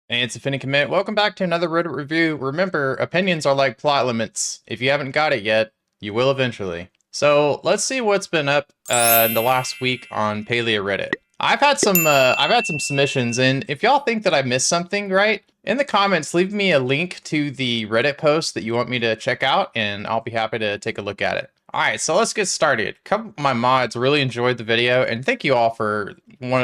Hey, it's a Finny Commit. Welcome back to another Reddit review. Remember, opinions are like plot limits. If you haven't got it yet, you will eventually. So let's see what's been up in the last week on Palia Reddit. I've had some submissions, and if y'all think that I missed something, right, in the comments, leave me a link to the Reddit post that you want me to check out, and I'll be happy to take a look at it. All right, so let's get started. A couple of my mods really enjoyed the video, and thank you all for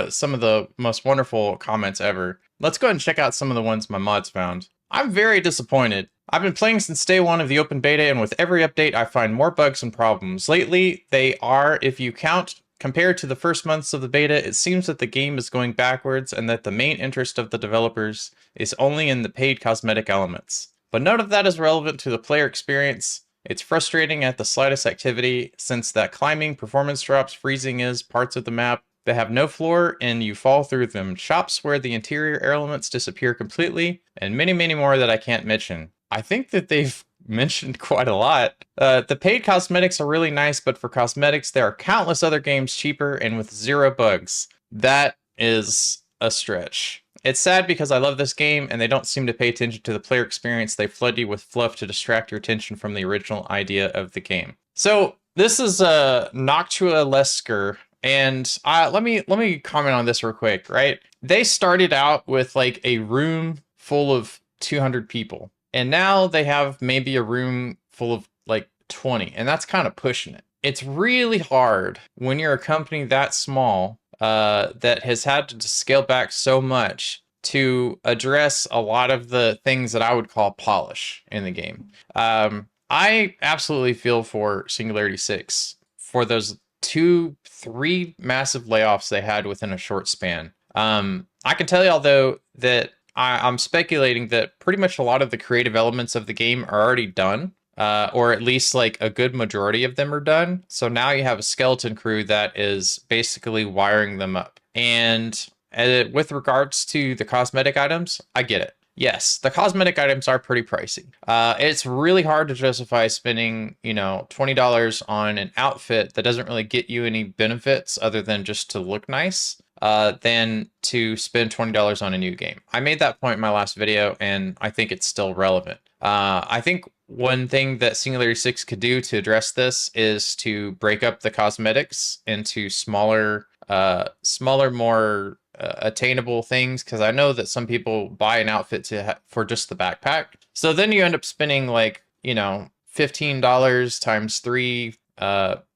some of the most wonderful comments ever. Let's go ahead and check out some of the ones my mods found. I'm very disappointed. I've been playing since day one of the open beta, and with every update, I find more bugs and problems. Lately, they are, if you count, compared to the first months of the beta, it seems that the game is going backwards and that the main interest of the developers is only in the paid cosmetic elements. But none of that is relevant to the player experience. It's frustrating at the slightest activity, since that climbing, performance drops, freezing is parts of the map that have no floor and you fall through them, shops where the interior elements disappear completely, and many, many more that I can't mention. I think that they've mentioned quite a lot. The paid cosmetics are really nice, but for cosmetics, there are countless other games cheaper and with zero bugs. That is a stretch. It's sad because I love this game and they don't seem to pay attention to the player experience. They flood you with fluff to distract your attention from the original idea of the game. So this is Noctua Lesker, and let me comment on this real quick, right? They started out with like a room full of 200 people, and now they have maybe a room full of like 20, and that's kind of pushing it. It's really hard when you're a company that small that has had to scale back so much to address a lot of the things that I would call polish in the game. I absolutely feel for Singularity 6 for those 3 massive layoffs they had within a short span. I can tell y'all though that I'm speculating that pretty much a lot of the creative elements of the game are already done, or at least like a good majority of them are done. So now you have a skeleton crew that is basically wiring them up. And with regards to the cosmetic items, I get it. Yes, the cosmetic items are pretty pricey. It's really hard to justify spending, $20 on an outfit that doesn't really get you any benefits other than just to look nice, than to spend $20 on a new game. I made that point in my last video, and I think it's still relevant. I think one thing that Singularity 6 could do to address this is to break up the cosmetics into smaller, more attainable things, because I know that some people buy an outfit for just the backpack. So then you end up spending like, $15 times 3,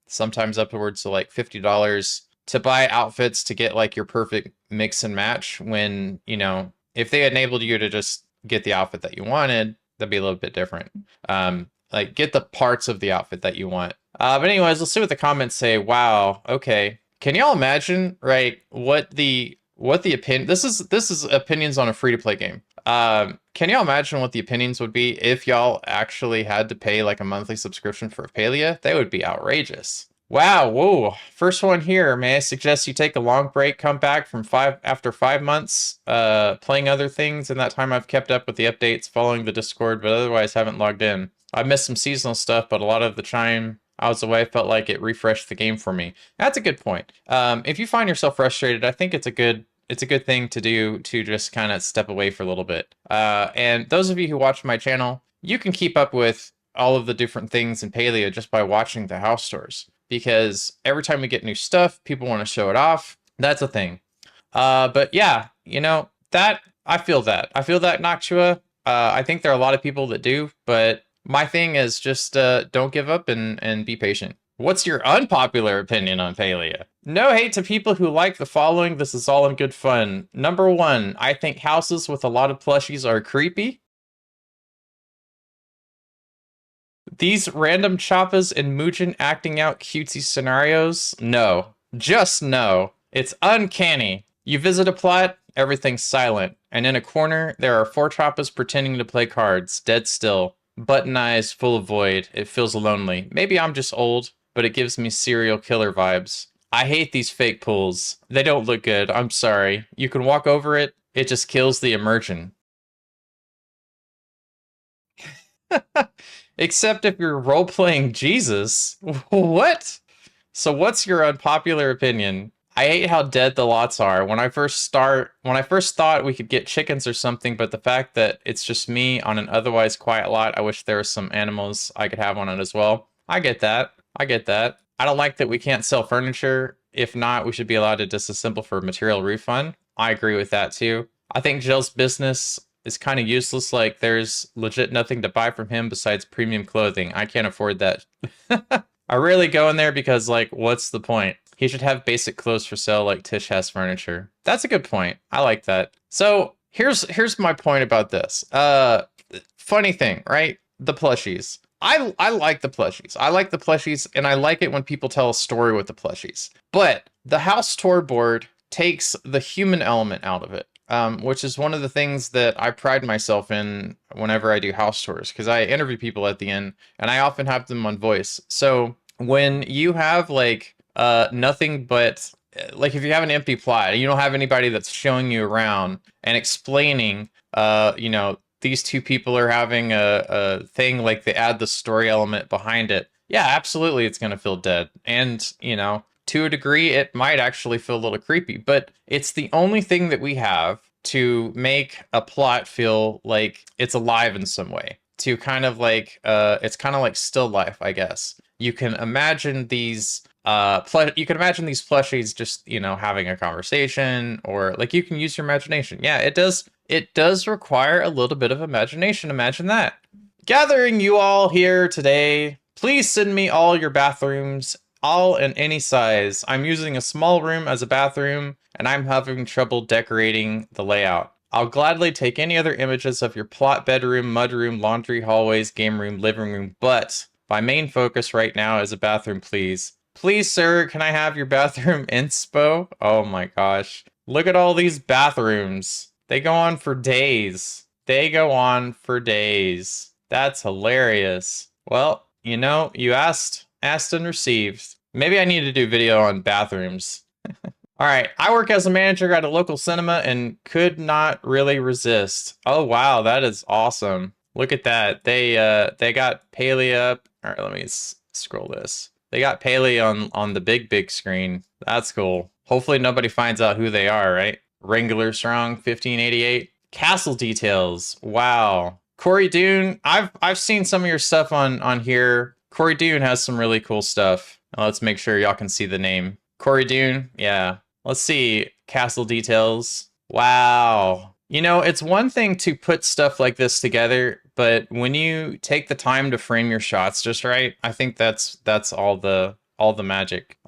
sometimes upwards to like $50 to buy outfits to get like your perfect mix and match when, if they enabled you to just get the outfit that you wanted, that'd be a little bit different. Like get the parts of the outfit that you want. But anyways, let's see what the comments say. Wow. Okay. Can y'all imagine, right, what the opinion, this is opinions on a free-to-play game. Can y'all imagine what the opinions would be if y'all actually had to pay like a monthly subscription for Palia? They would be outrageous. Wow, whoa. First one here. May I suggest you take a long break, come back after 5 months, playing other things. In that time I've kept up with the updates, following the Discord, but otherwise haven't logged in. I missed some seasonal stuff, but a lot of the time I was away felt like it refreshed the game for me. That's a good point. If you find yourself frustrated, I think it's a good thing to do to just kind of step away for a little bit. And those of you who watch my channel, you can keep up with all of the different things in Palia just by watching the house tours, because every time we get new stuff, people want to show it off. That's a thing. But yeah, that I feel that. Noctua. I think there are a lot of people that do, but my thing is just don't give up and be patient. What's your unpopular opinion on Palia? No hate to people who like the following. This is all in good fun. Number 1, I think houses with a lot of plushies are creepy. These random choppas and Muujin acting out cutesy scenarios? No. Just no. It's uncanny. You visit a plot, everything's silent, and in a corner, there are 4 choppas pretending to play cards, dead still. Button eyes full of void. It feels lonely. Maybe I'm just old, but it gives me serial killer vibes. I hate these fake pools. They don't look good. I'm sorry. You can walk over it. It just kills the immersion. Except if you're role-playing Jesus. What? So what's your unpopular opinion? I hate how dead the lots are. When I first thought we could get chickens or something, but the fact that it's just me on an otherwise quiet lot, I wish there were some animals I could have on it as well. I get that. I get that. I don't like that we can't sell furniture. If not, we should be allowed to disassemble for material refund. I agree with that too. I think Jill's business is kind of useless. Like, there's legit nothing to buy from him besides premium clothing. I can't afford that. I rarely go in there because, like, what's the point? He should have basic clothes for sale like Tish has furniture. That's a good point. I like that. So here's my point about this. Funny thing, right? The plushies. I like the plushies. I like the plushies, and I like it when people tell a story with the plushies. But the house tour board takes the human element out of it. Which is one of the things that I pride myself in whenever I do house tours, because I interview people at the end, and I often have them on voice. So when you have like nothing but like if you have an empty plot, you don't have anybody that's showing you around and explaining, these two people are having a thing, like they add the story element behind it. Yeah, absolutely, it's gonna feel dead, and to a degree, it might actually feel a little creepy, but it's the only thing that we have to make a plot feel like it's alive in some way. To kind of like, it's kind of like still life, I guess. You can imagine these, plushies just, having a conversation, or like you can use your imagination. Yeah, it does. It does require a little bit of imagination. Imagine that. Gathering you all here today, please send me all your bathrooms, all in any size. I'm using a small room as a bathroom, and I'm having trouble decorating the layout. I'll gladly take any other images of your plot bedroom, mudroom, laundry, hallways, game room, living room, but my main focus right now is a bathroom, please. Please, sir, can I have your bathroom inspo? Oh my gosh. Look at all these bathrooms. They go on for days. They go on for days. That's hilarious. Well, you asked and received. Maybe I need to do video on bathrooms. All right, I work as a manager at a local cinema and could not really resist. Oh wow, that is awesome. Look at that. They got Palia up. All right, let me scroll this. They got Palia on the big screen. That's cool. Hopefully nobody finds out who they are, right? Wrangler Strong 1588. Castle details. Wow. Corey Dune, I've seen some of your stuff on here. Corey Dune has some really cool stuff. Let's make sure y'all can see the name. Corey Dune, yeah. Let's see, castle details. Wow. It's one thing to put stuff like this together, but when you take the time to frame your shots just right, I think that's all the magic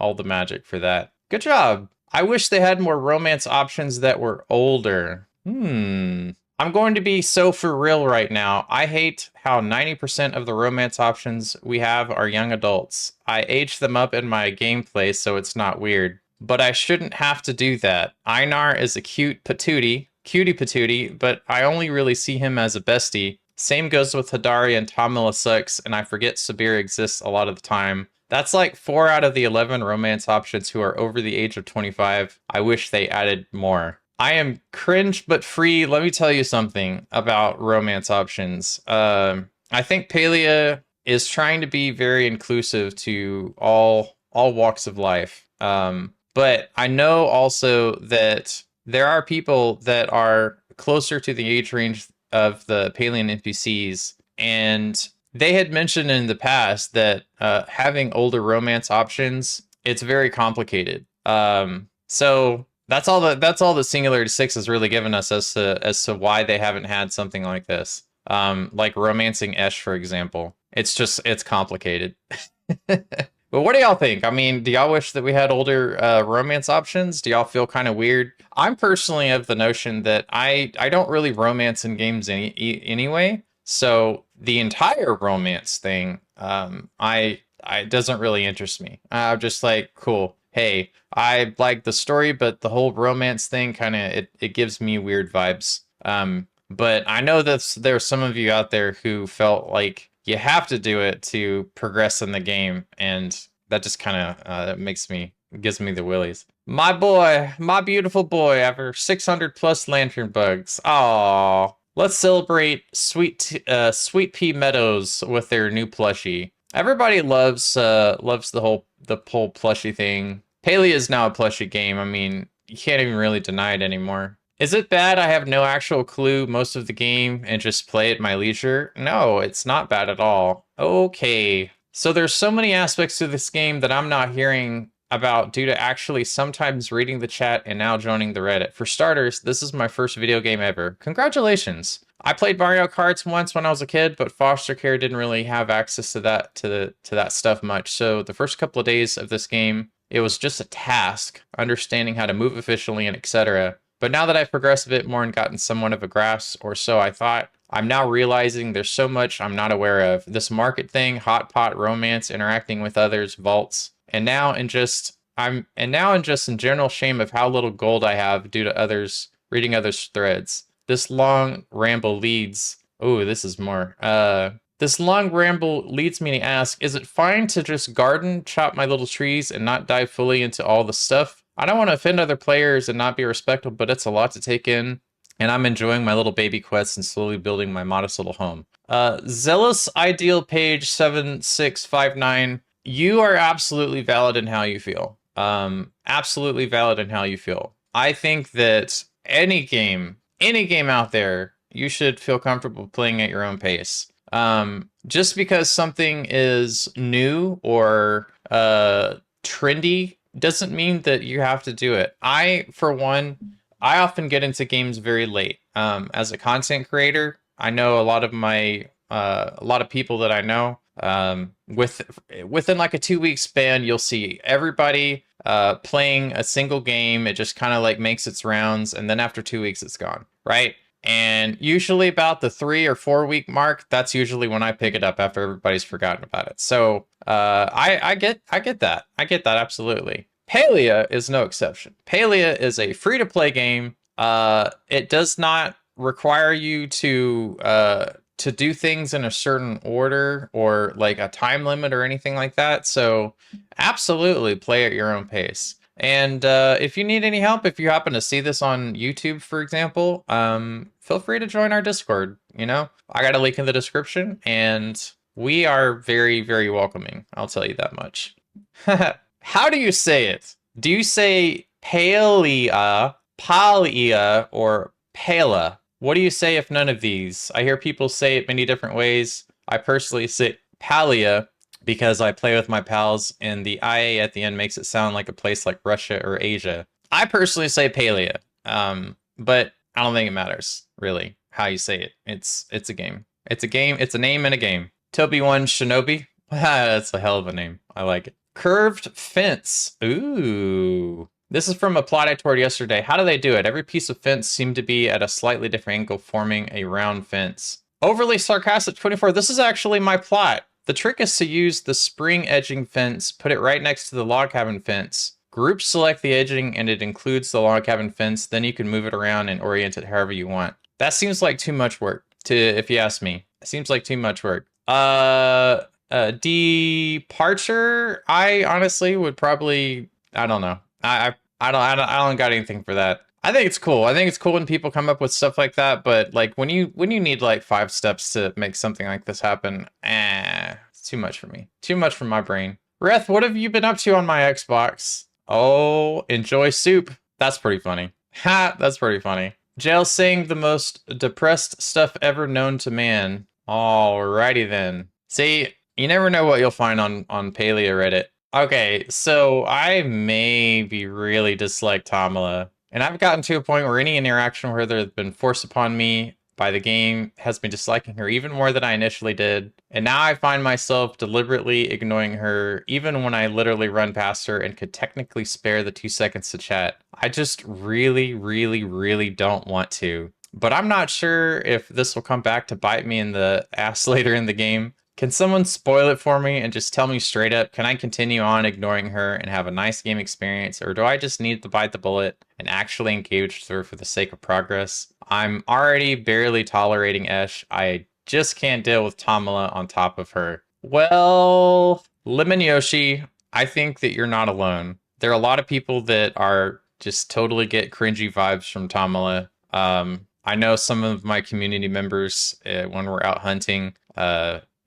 for that. Good job. I wish they had more romance options that were older. I'm going to be so for real right now. I hate how 90% of the romance options we have are young adults. I age them up in my gameplay so it's not weird. But I shouldn't have to do that. Einar is a cutie patootie, but I only really see him as a bestie. Same goes with Hidari and Tamila sucks, and I forget Sabir exists a lot of the time. That's like 4 out of the 11 romance options who are over the age of 25. I wish they added more. I am cringe but free. Let me tell you something about romance options. I think Palia is trying to be very inclusive to all walks of life. But I know also that there are people that are closer to the age range of the Palian NPCs, and they had mentioned in the past that having older romance options, it's very complicated. So that's all the Singularity 6 has really given us as to why they haven't had something like this. Like romancing Esh, for example. It's complicated. But what do y'all think? I mean, do y'all wish that we had older romance options? Do y'all feel kind of weird? I'm personally of the notion that I don't really romance in games anyway. So the entire romance thing, I doesn't really interest me. I'm just like, cool. Hey, I like the story, but the whole romance thing kind of it gives me weird vibes. But I know that there's some of you out there who felt like you have to do it to progress in the game, and that just kind of gives me the willies. My boy, my beautiful boy, after 600 plus lantern bugs. Aww. Let's celebrate Sweet Pea Meadows with their new plushie. Everybody loves the whole plushie thing. Palia is now a plushie game. I mean, you can't even really deny it anymore. Is it bad I have no actual clue most of the game and just play at my leisure? No, it's not bad at all. Okay. So there's so many aspects to this game that I'm not hearing about due to actually sometimes reading the chat and now joining the Reddit. For starters, this is my first video game ever. Congratulations. I played Mario Karts once when I was a kid, but foster care didn't really have access to that stuff much. So the first couple of days of this game, it was just a task, understanding how to move efficiently and etc. But now that I've progressed a bit more and gotten somewhat of a grasp, or so I thought, I'm now realizing there's so much I'm not aware of. This market thing, hot pot romance, interacting with others, vaults, and now in just in general shame of how little gold I have due to others reading others' threads. This long ramble leads. Oh, this is more. This long ramble leads me to ask, is it fine to just garden, chop my little trees, and not dive fully into all the stuff? I don't want to offend other players and not be respectful, but it's a lot to take in, and I'm enjoying my little baby quests and slowly building my modest little home. Zealous Ideal Page 7659, you are absolutely valid in how you feel. Absolutely valid in how you feel. I think that any game out there, you should feel comfortable playing at your own pace. Just because something is new or trendy doesn't mean that you have to do it. For one, I often get into games very late. As a content creator, I know a lot of people that I know. Within like a 2-week span, you'll see everybody playing a single game. It just kind of like makes its rounds, and then after 2 weeks, it's gone, right? And usually about the 3 or 4 week mark, that's usually when I pick it up after everybody's forgotten about it. So I get that. I get that absolutely. Palia is no exception. Palia is a free-to-play game. It does not require you to do things in a certain order or like a time limit or anything like that. So absolutely play at your own pace. And if you need any help, if you happen to see this on YouTube, for example, feel free to join our Discord. You know, I got a link in the description, and we are very, very welcoming. I'll tell you that much. How do you say it? Do you say Palia, Palia, or Pala? What do you say if none of these? I hear people say it many different ways. I personally say Palia because I play with my pals, and the IA at the end makes it sound like a place like Russia or Asia. I personally say Palia, but I don't think it matters, really, how you say it. It's a game. It's a game. It's a name in a game. Toby1 Shinobi. That's a hell of a name. I like it. Curved fence. Ooh. This is from a plot I toured yesterday. How do they do it? Every piece of fence seemed to be at a slightly different angle, forming a round fence. Overly sarcastic 24. This is actually my plot. The trick is to use the spring edging fence, put it right next to the log cabin fence. Group select the edging and it includes the log cabin fence. Then you can move it around and orient it however you want. That seems like too much work, if you ask me. It seems like too much work. Departure, I honestly would probably, I don't know. I don't got anything for that. I think it's cool. I think it's cool when people come up with stuff like that, but like when you need like 5 steps to make something like this happen, it's too much for me. Too much for my brain. Reth, what have you been up to on my Xbox? Oh, enjoy soup. That's pretty funny. Ha, that's pretty funny. Jail saying the most depressed stuff ever known to man. Alrighty then. See, you never know what you'll find on Palia Reddit. Okay, so I maybe really dislike Tamala, and I've gotten to a point where any interaction where there's been forced upon me by the game has me disliking her even more than I initially did, and now I find myself deliberately ignoring her even when I literally run past her and could technically spare the 2 seconds to chat. I just really, really, really don't want to, but I'm not sure if this will come back to bite me in the ass later in the game. Can someone spoil it for me and just tell me straight up, can I continue on ignoring her and have a nice game experience, or do I just need to bite the bullet and actually engage with her for the sake of progress? I'm already barely tolerating Esh. I just can't deal with Tamala on top of her. Well, Lemon Yoshi, I think that you're not alone. There are a lot of people that are just totally get cringy vibes from Tamala. I know some of my community members, when we're out hunting,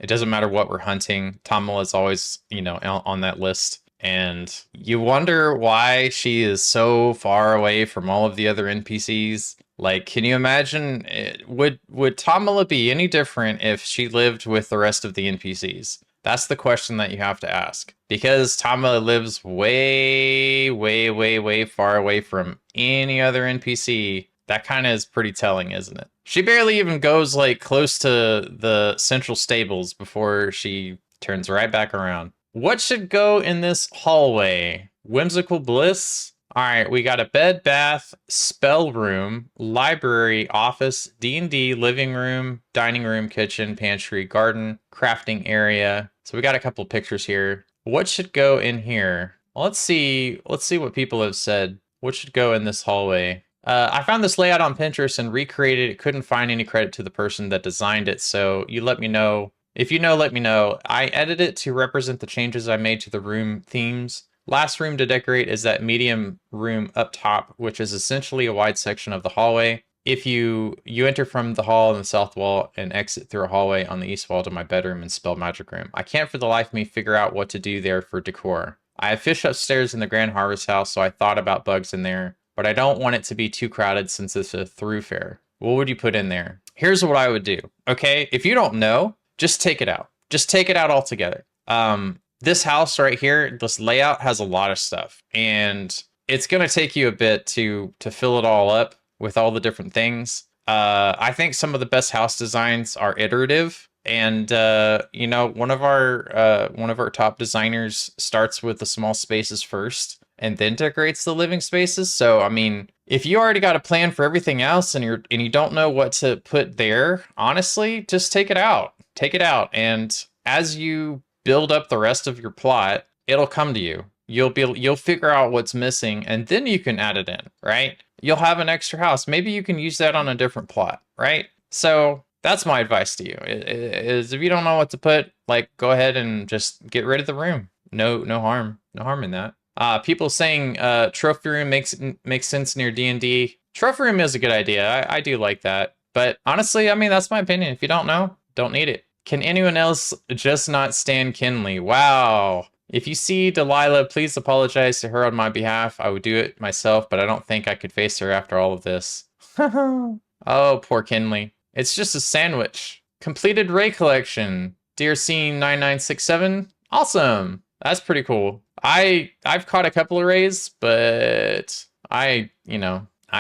it doesn't matter what we're hunting, Tamala is always, on that list. And you wonder why she is so far away from all of the other NPCs. Like, can you imagine, would Tamala be any different if she lived with the rest of the NPCs? That's the question that you have to ask. Because Tamala lives way, way, way, way far away from any other NPC, that kind of is pretty telling, isn't it? She barely even goes, like, close to the central stables before she turns right back around. What should go in this hallway? Whimsical bliss? All right, we got a bed, bath, spell room, library, office, D&D, living room, dining room, kitchen, pantry, garden, crafting area. So we got a couple pictures here. What should go in here? Well, let's see what people have said. What should go in this hallway? I found this layout on Pinterest and recreated it. Couldn't find any credit to the person that designed it, so you let me know. If you know, let me know. I edited it to represent the changes I made to the room themes. Last room to decorate is that medium room up top, which is essentially a wide section of the hallway. If you enter from the hall in the south wall and exit through a hallway on the east wall to my bedroom and spell magic room. I can't for the life of me figure out what to do there for decor. I have fish upstairs in the Grand Harvest House, so I thought about bugs in there, but I don't want it to be too crowded since it's a thoroughfare. What would you put in there? Here's what I would do, okay? If you don't know, just take it out. Just take it out altogether. This house right here, this layout has a lot of stuff, and it's going to take you a bit to fill it all up with all the different things. I think some of the best house designs are iterative, and you know, one of our top designers starts with the small spaces first and then decorates the living spaces. So I mean, if you already got a plan for everything else and you don't know what to put there, honestly, just take it out. Take it out, and as you build up the rest of your plot, it'll come to you. You'll figure out what's missing, and then you can add it in, right? You'll have an extra house. Maybe you can use that on a different plot, right? So that's my advice to you. Is if you don't know what to put, like, go ahead and just get rid of the room. No harm in that. People saying trophy room makes sense near D&D. Trophy room is a good idea. I do like that. But honestly, I mean, that's my opinion. If you don't know, don't need it. Can anyone else just not stand Kinley? Wow. If you see Delilah, please apologize to her on my behalf. I would do it myself, but I don't think I could face her after all of this. Oh, poor Kinley. It's just a sandwich. Completed Ray collection. Dear Scene 9967. Awesome. That's pretty cool. I've caught a couple of rays, but I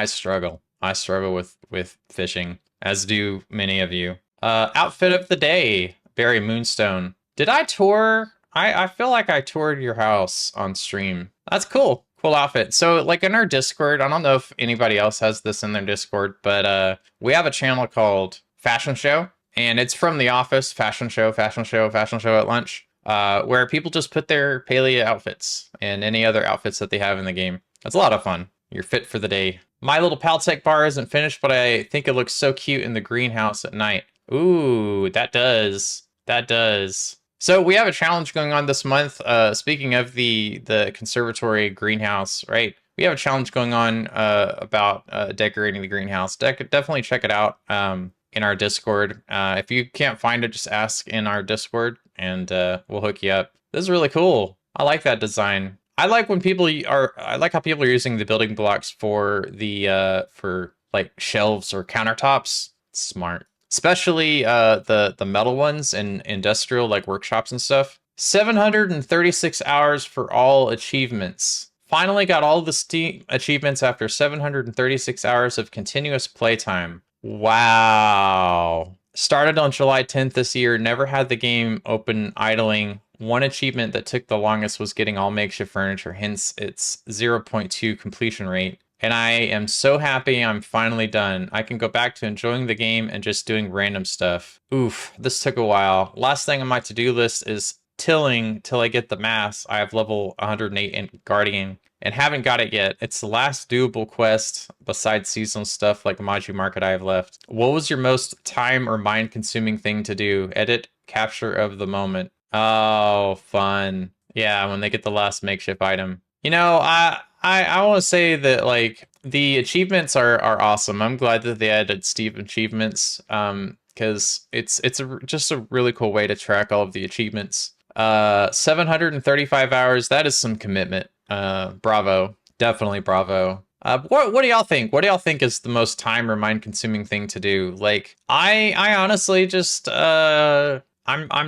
struggle. I struggle with fishing, as do many of you. Outfit of the day, Barry Moonstone. Did I tour? I feel like I toured your house on stream. That's cool. Cool outfit. So like in our Discord, I don't know if anybody else has this in their Discord, but we have a channel called Fashion Show, and it's from The Office. Fashion Show at lunch, where people just put their Palia outfits and any other outfits that they have in the game. It's a lot of fun. You're fit for the day. My little Paltech bar isn't finished, but I think it looks so cute in the greenhouse at night. Ooh, that does. That does. So we have a challenge going on this month. Speaking of the conservatory greenhouse, right? We have a challenge going on about decorating the greenhouse. Definitely check it out in our Discord. If you can't find it, just ask in our Discord, and we'll hook you up. This is really cool. I like that design. I like how people are using the building blocks for the for like shelves or countertops. It's smart. Especially the metal ones and industrial, like workshops and stuff. 736 hours for all achievements. Finally got all the Steam achievements after 736 hours of continuous playtime. Wow. Started on July 10th this year. Never had the game open idling. One achievement that took the longest was getting all makeshift furniture, hence its 0.2 completion rate. And I am so happy I'm finally done. I can go back to enjoying the game and just doing random stuff. Oof, this took a while. Last thing on my to-do list is tilling till I get the mass. I have level 108 in Guardian and haven't got it yet. It's the last doable quest besides seasonal stuff like Maju Market I have left. What was your most time or mind-consuming thing to do? Edit capture of the moment. Oh, fun. Yeah, when they get the last makeshift item. You know, I want to say that like the achievements are awesome. I'm glad that they added Steam achievements because it's just a really cool way to track all of the achievements. 735 hours. That is some commitment. Bravo. Definitely bravo. What do y'all think? What do y'all think is the most time or mind consuming thing to do? Like, I honestly just I'm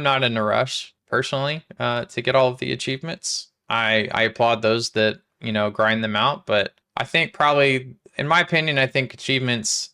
not in a rush personally to get all of the achievements. I applaud those that, grind them out, but I think probably, in my opinion, I think achievements,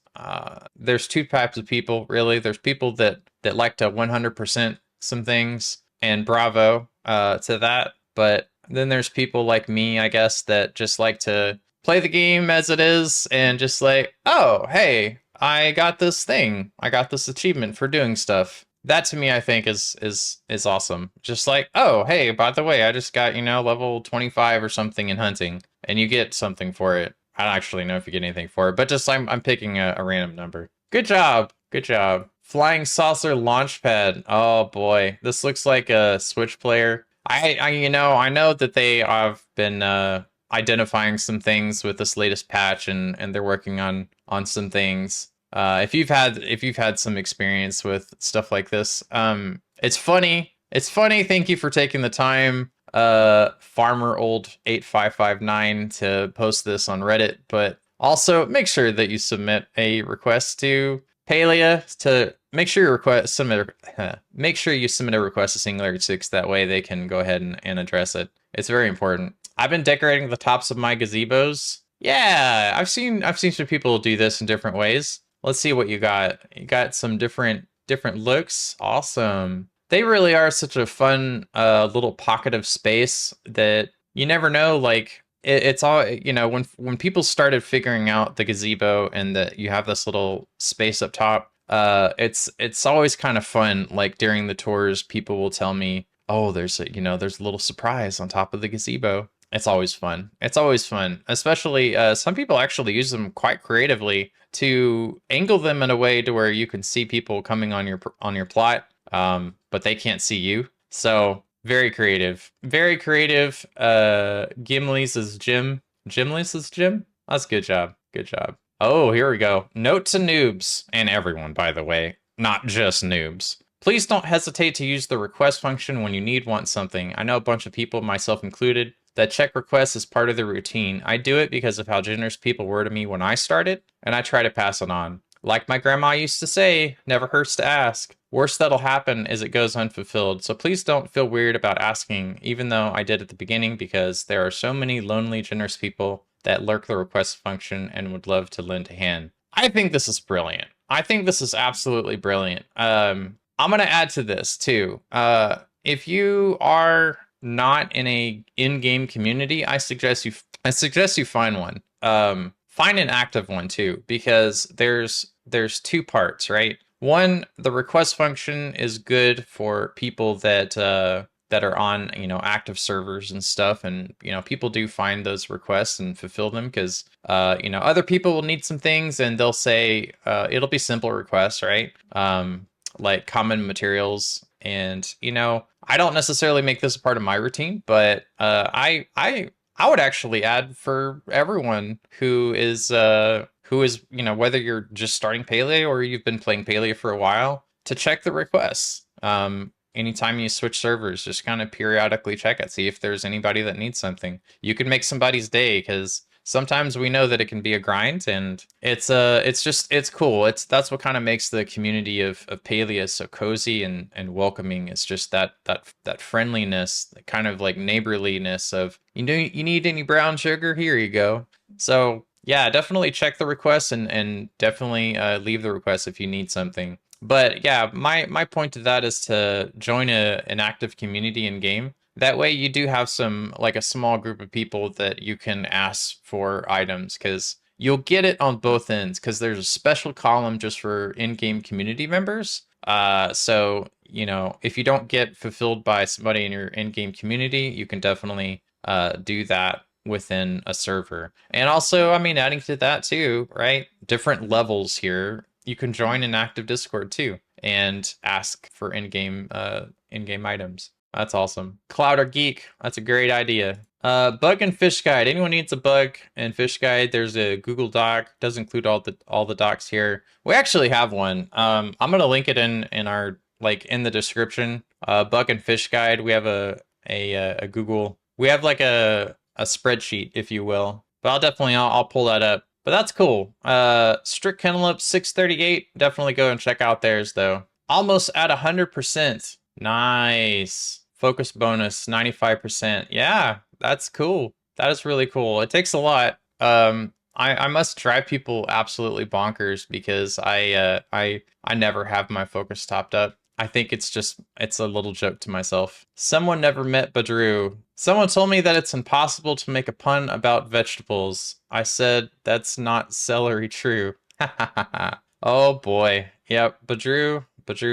there's two types of people really. There's people that like to 100% some things, and bravo to that. But then there's people like me, I guess, that just like to play the game as it is and just like, oh, hey, I got this thing. I got this achievement for doing stuff. That to me, I think is awesome. Just like, oh, hey, by the way, I just got, level 25 or something in hunting, and you get something for it. I don't actually know if you get anything for it, but just I'm picking a random number. Good job. Good job. Flying saucer launch pad. Oh boy, this looks like a Switch player. I know that they have been identifying some things with this latest patch, and they're working on some things. If you've had some experience with stuff like this, it's funny. It's funny. Thank you for taking the time, Farmer Old 8559, to post this on Reddit. But also make sure that you submit a request to Palia to make sure you make sure you submit a request to Singularity 6. That way they can go ahead and address it. It's very important. I've been decorating the tops of my gazebos. Yeah, I've seen some people do this in different ways. Let's see what you got. You got some different looks. Awesome. They really are such a fun little pocket of space that you never know. Like it's all, when people started figuring out the gazebo and that you have this little space up top. It's always kind of fun. Like during the tours, people will tell me, oh, there's a little surprise on top of the gazebo. It's always fun. It's always fun. Especially some people actually use them quite creatively to angle them in a way to where you can see people coming on your plot, but they can't see you. So very creative. Very creative. Gimli's is Jim. Gimli's is Jim? That's good job. Good job. Oh, here we go. Note to noobs, and everyone, by the way, not just noobs. Please don't hesitate to use the request function when you want something. I know a bunch of people, myself included, that check requests as part of the routine. I do it because of how generous people were to me when I started, and I try to pass it on. Like my grandma used to say, never hurts to ask. Worst that'll happen is it goes unfulfilled, so please don't feel weird about asking, even though I did at the beginning, because there are so many lonely, generous people that lurk the request function and would love to lend a hand. I think this is brilliant. I think this is absolutely brilliant. I'm going to add to this too. If you are not in a in-game community, I suggest you find one. Find an active one too, because there's two parts, right? One, the request function is good for people that are on, active servers and stuff, and people do find those requests and fulfill them because other people will need some things, and they'll say it'll be simple requests, right? Like common materials, and I don't necessarily make this a part of my routine, but I would actually add for everyone who is whether you're just starting Palia or you've been playing Palia for a while, to check the requests. Anytime you switch servers, just kind of periodically check it, see if there's anybody that needs something. You can make somebody's day, because sometimes we know that it can be a grind, and it's cool. That's what kind of makes the community of Palia so cozy and welcoming. It's just that friendliness, kind of like neighborliness of, you need any brown sugar? Here you go. So yeah, definitely check the requests, and definitely leave the request if you need something. But yeah, my point to that is to join an active community in game. That way you do have like a small group of people that you can ask for items, because you'll get it on both ends, because there's a special column just for in-game community members. So, if you don't get fulfilled by somebody in your in-game community, you can definitely do that within a server. And also, adding to that too, right? Different levels here. You can join an active Discord too and ask for in-game items. That's awesome. Cloud or Geek, that's a great idea. Bug and Fish Guide. Anyone needs a bug and Fish Guide, there's a Google Doc. Does include all the docs here. We actually have one. I'm gonna link it in our like in the description. Bug and Fish Guide. We have a Google. We have like a spreadsheet, if you will. But I'll pull that up. But that's cool. Strict Kennelup 638. Definitely go and check out theirs though. Almost at 100%. Nice. Focus bonus 95%. Yeah, that's cool. That is really cool. It takes a lot. I must drive people absolutely bonkers because I never have my focus topped up. I think it's a little joke to myself. Someone never met Badru. Someone told me that it's impossible to make a pun about vegetables. I said that's not celery true. Oh boy. Yep, Badru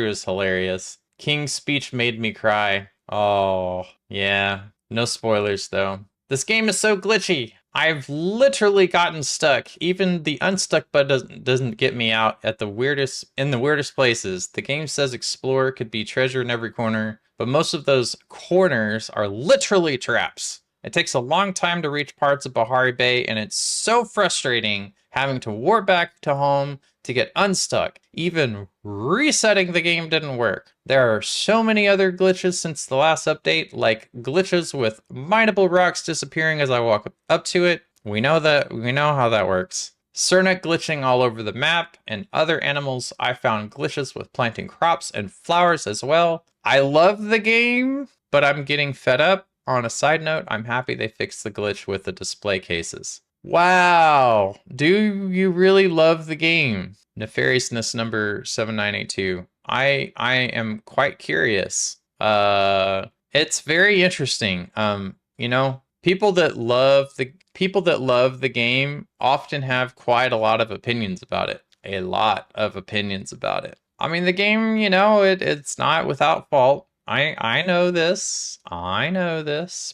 is hilarious. King's speech made me cry. Oh, yeah. No spoilers though. This game is so glitchy. I've literally gotten stuck. Even the unstuck button doesn't get me out in the weirdest places. The game says explore could be treasure in every corner, but most of those corners are literally traps. It takes a long time to reach parts of Bahari Bay, and it's so frustrating having to warp back to home to get unstuck. Even resetting the game didn't work. There are so many other glitches since the last update, like glitches with mineable rocks disappearing as I walk up to it. We know how that works. Cernet glitching all over the map, and other animals. I found glitches with planting crops and flowers as well. I love the game, but I'm getting fed up. On a side note, I'm happy they fixed the glitch with the display cases. Wow. Do you really love the game? Nefariousness number 7982. I am quite curious. It's very interesting. You know, people that love the game often have quite a lot of opinions about it. A lot of opinions about it. I mean, the game, you know, it's not without fault. I know this,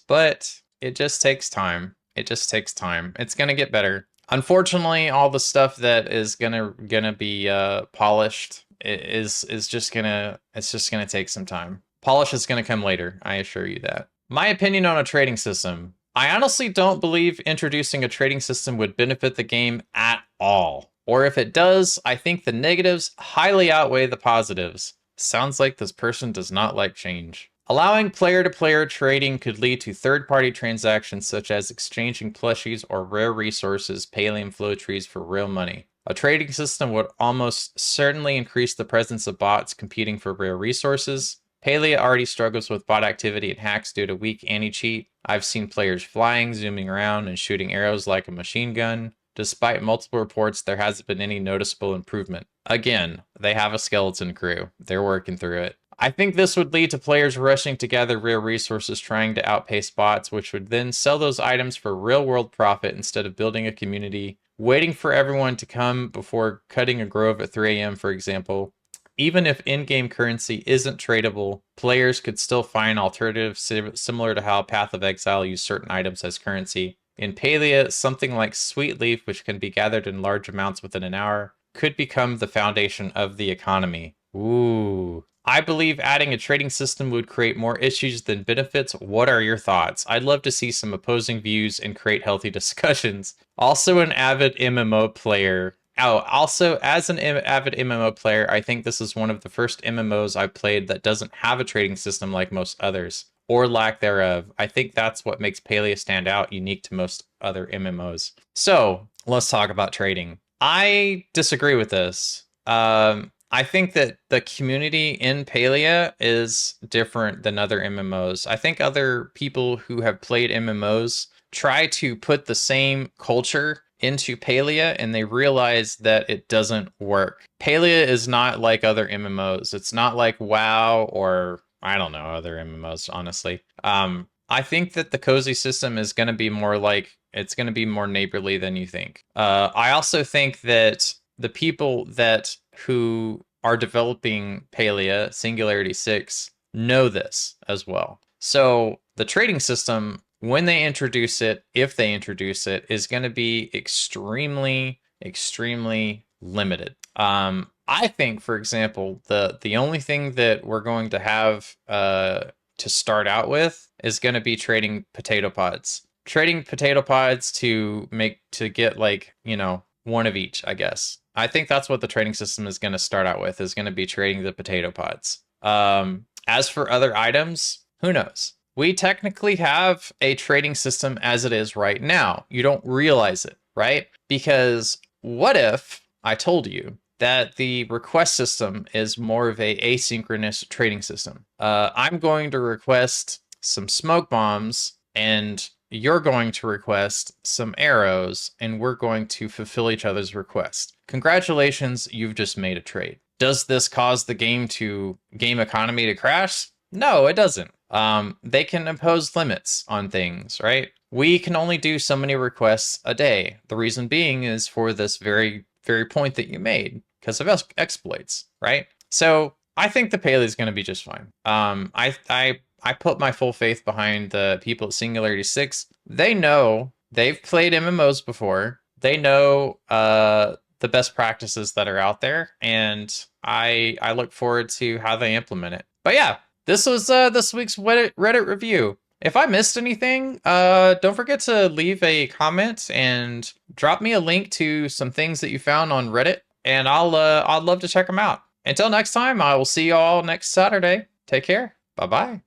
but it just takes time. It just takes time. It's gonna get better. Unfortunately, all the stuff that is gonna be polished is just gonna take some time. Polish is gonna come later. I assure you that. My opinion on a trading system. I honestly don't believe introducing a trading system would benefit the game at all. Or if it does, I think the negatives highly outweigh the positives. Sounds like this person does not like change. Allowing player-to-player trading could lead to third-party transactions such as exchanging plushies or rare resources, Palium flow trees for real money. A trading system would almost certainly increase the presence of bots competing for rare resources. Palia already struggles with bot activity and hacks due to weak anti-cheat. I've seen players flying, zooming around, and shooting arrows like a machine gun. Despite multiple reports, there hasn't been any noticeable improvement. Again, they have a skeleton crew. They're working through it. I think this would lead to players rushing to gather rare resources trying to outpace bots, which would then sell those items for real-world profit instead of building a community, waiting for everyone to come before cutting a grove at 3 a.m., for example. Even if in-game currency isn't tradable, players could still find alternatives similar to how Path of Exile used certain items as currency. In Palia, something like Sweet Leaf, which can be gathered in large amounts within an hour, could become the foundation of the economy. Ooh. I believe adding a trading system would create more issues than benefits. What are your thoughts? I'd love to see some opposing views and create healthy discussions. Also an avid MMO player. Also, as an avid MMO player, I think this is one of the first MMOs I've played that doesn't have a trading system like most others, or lack thereof. I think that's what makes Palia stand out, unique to most other MMOs. So, let's talk about trading. I disagree with this. I think that the community in Palia is different than other MMOs. I think other people who have played MMOs try to put the same culture into Palia and they realize that it doesn't work. Palia is not like other MMOs. It's not like WoW or I don't know other MMOs, honestly. I think that the cozy system is going to be more like, it's going to be more neighborly than you think. I also think that the people who are developing Palia, Singularity 6, know this as well. So the trading system, when they introduce it, if they introduce it, is going to be extremely, extremely limited. I think, for example, the only thing that we're going to have to start out with is going to be trading potato pods. Trading potato pods to get like, you know, one of each, I guess. I think that's what the trading system is going to start out with, is going to be trading the potato pods. As for other items, who knows? We technically have a trading system as it is right now. You don't realize it, right? Because what if I told you that the request system is more of a asynchronous trading system? I'm going to request some smoke bombs, and you're going to request some arrows, and we're going to fulfill each other's request. Congratulations, you've just made a trade. Does this cause the game economy to crash? No, it doesn't. They can impose limits on things, right? We can only do so many requests a day. The reason being is for this very, very point that you made, because of exploits, right? So I think the Palia is going to be just fine. I put my full faith behind the people at Singularity 6. They know, they've played MMOs before. They know the best practices that are out there, and I look forward to how they implement it. But yeah, this was this week's Reddit review. If I missed anything, don't forget to leave a comment and drop me a link to some things that you found on Reddit, and I'd love to check them out. Until next time, I will see you all next Saturday. Take care. Bye-bye.